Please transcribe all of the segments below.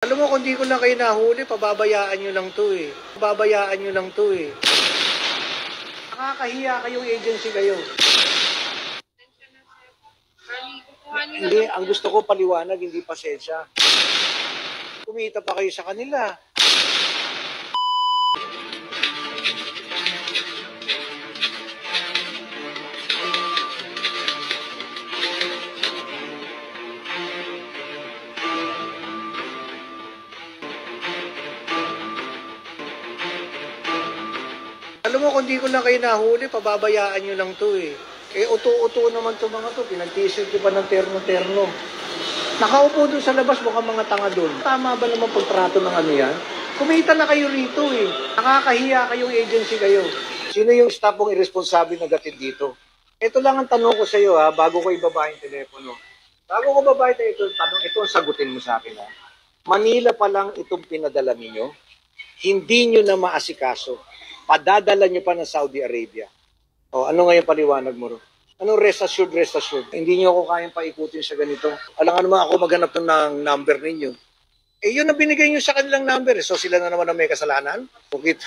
Alam mo, kung di ko lang kayo nahuli, pababayaan nyo lang to eh. Pababayaan nyo lang to eh. Nakakahiya kayong agency kayo. Hindi, ang gusto ko paliwanag, hindi pasensya. Kumita pa kayo sa kanila. Alam mo, kung di ko lang kayo nahuli, pababayaan nyo lang to eh. Eh, uto-uto naman to mga to. Pinag-t-shirt ko pa ng terno-terno. Nakaupo dun sa labas, mukhang mga tanga dun. Tama ba naman pagtrato ng ano yan? Kumita na kayo rito eh. Nakakahiya kayong agency kayo. Sino yung staff mong irresponsible na gatid dito? Ito lang ang tanong ko sa iyo ha, bago ko ibaba yung telepono. Bago ko bababa ito, tanong, ito ang sagutin mo sa akin ha. Manila pa lang itong pinadala ninyo, hindi nyo na maasikaso. Padadala nyo pa ng Saudi Arabia. O, ano ngayon paliwanag mo ro? Anong rest assured, rest assured? Hindi nyo ako kayang paikutin sa ganito. Alam naman ako maghanap ng number ninyo. Eh, yun ang binigay nyo sa kanilang number. So, sila na naman ang may kasalanan? Bukit.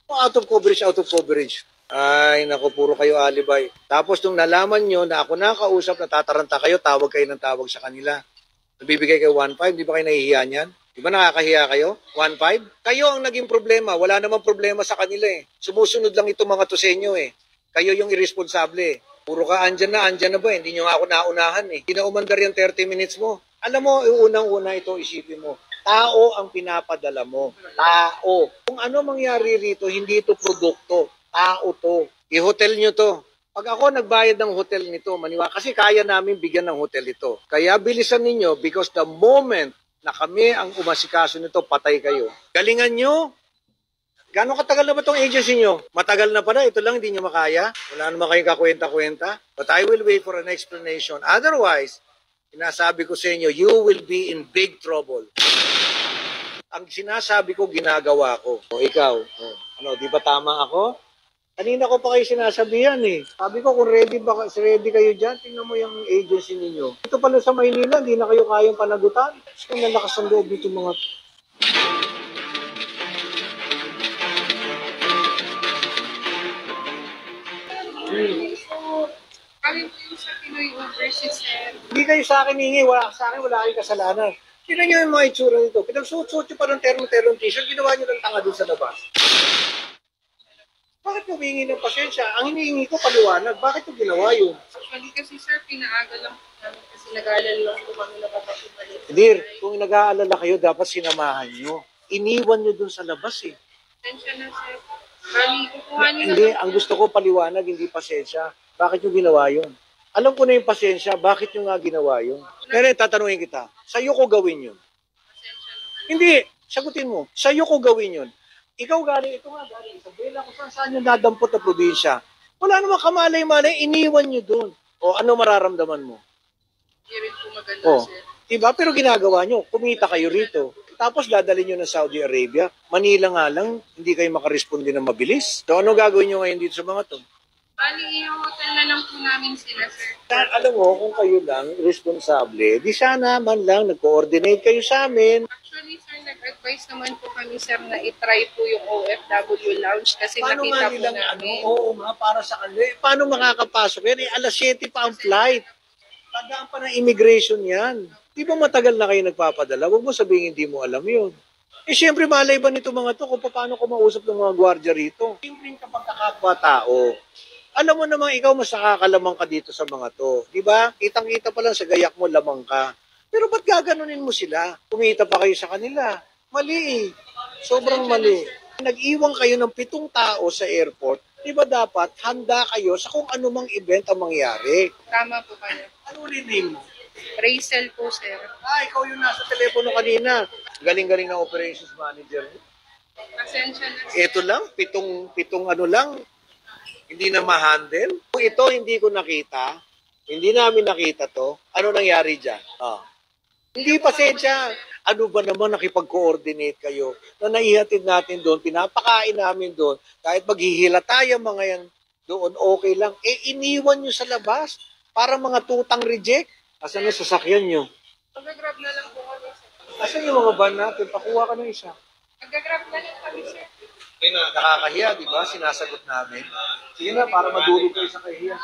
Out of coverage, out of coverage. Ay, naku, puro kayo alibay. Tapos, nung nalaman nyo na ako nakausap, natataranta kayo, tawag kayo ng tawag sa kanila. Nabibigay kayo 1.5, di ba kayo nahihiya niyan? Di ba nakakahiya kayo? 1.5? Kayo ang naging problema. Wala namang problema sa kanila eh. Sumusunod lang itong mga to sa inyo eh. Kayo yung irresponsable eh. Puro ka andyan na ba? Hindi nyo ako naunahan eh. Hindi na umandar yung 30 minutes mo. Alam mo, unang-una ito, isipin mo. Tao ang pinapadala mo. Tao. Kung ano mangyari rito, hindi ito produkto. Tao to. I-hotel nyo to. Pag ako nagbayad ng hotel nito, maniwala, kasi kaya namin bigyan ng hotel ito. Kaya bilisan ninyo because the moment na kami ang umasikaso nito, patay kayo. Galingan nyo. Gano'ng katagal na ba itong agency nyo? Matagal na pala, ito lang hindi nyo makaya. Wala naman kayong kakwenta-kwenta. But I will wait for an explanation. Otherwise, sinasabi ko sa inyo, you will be in big trouble. Ang sinasabi ko, ginagawa ko. O ikaw, ano, di ba tama ako? Kanina ko pa kayo sinasabihan eh. Sabi ko, kung ready kayo dyan, tingnan mo yung agency ninyo. Ito pala sa Maynila, hindi na kayo kayang panagutan. Kung nalakas ang loob dito mga... So, kami po yung sa Pinoy Overseas, sir. Hindi kayo sa akin hingi, wala sa akin, wala kayong kasalanan. Tingnan nyo yung mga itsura nito. Pinagsuot-suot nyo pa ng termo-termo t-shirt, ginawa nyo ng tanga dun sa labas. Bakit humingi ng pasensya? Ang hinihingi ko paliwanag. Bakit yung ginawa yun? Actually kasi, sir, pinaaga lang po namin kasi nag-aalala lang po kami na baka bumalik. Dir, kung nag-aalala kayo, dapat sinamahan nyo. Iniwan nyo dun sa labas eh. Pasensya na, sir. Bali, kukuhanin na Hindi, lang ang gusto ko paliwanag, hindi pasensya. Bakit yung ginawa yun? Alam ko na yung pasensya, bakit yung nga ginawa yun? Pero tatanungin kita, sa'yo ko gawin yun. pasensya na. Hindi, sagutin mo, sa'yo ko gawin yun. Ikaw galing, ito nga galing, Isabela, kung saan nyo nadampot na probinsya. Wala namang kamalay-malay, iniwan nyo dun. O ano mararamdaman mo? Hindi rin po maganda, O, sir. diba? Pero ginagawa nyo, kumita kayo rito. Tapos dadalhin nyo ng Saudi Arabia. Manila nga lang, hindi kayo makaresponde ng mabilis. So ano gagawin nyo ngayon dito sa mga to? Bali, i-hotel na lang po namin sila, sir. Alam mo, kung kayo lang responsable, di sana man lang nag-coordinate kayo sa amin. Actually, sir, nag-advise naman po kami, sir, na itry po yung OFW lounge kasi Paano nakita nga po nilang namin. oo nga, para sa kanila. Paano makakapasok yan? Eh, alas 7 pa ang flight. Tandaan pa ng immigration yan. Di ba matagal na kayo nagpapadala? Huwag mo sabihin hindi mo alam yun. Eh, siyempre, malay ba nito mga to kung paano ko mausap ng mga gwardiya rito? Siyempre, kapag kakapwa-tao, alam mo namang ikaw mas nakakalamang ka dito sa mga to. Di ba? Kitang-kita pa lang sa gayak mo, lamang ka. Pero ba't gaganunin mo sila? Kumita pa kayo sa kanila. Mali eh. Sobrang mali. Nag-iwan kayo ng 7 tao sa airport. Di ba dapat handa kayo sa kung anumang event ang mangyari? Tama po kayo. Ano rin name mo? Rachel po, sir. Ikaw yung nasa telepono kanina. Galing-galing na operations manager. Pasensya na, sir. Ito lang, pitong ano lang, hindi na ma-handle. Kung ito hindi ko nakita, hindi namin nakita to, ano nangyari dyan? Hindi pasensya. Ano ba naman nakipag-coordinate kayo na naihatid natin doon, pinapakain namin doon, kahit maghihila tayo mga yan doon, okay lang. Eh, iniwan nyo sa labas para mga tutang reject. Asan na sasakyan nyo? Mag-grab na lang po kami, sir. Asan yung mga van natin? Pakuha ka ng isa. Nag-grab na lang kami, sir. Nakakahiya, di ba? Sinasagot namin. Sige na, para madurog kayo sa kahiya.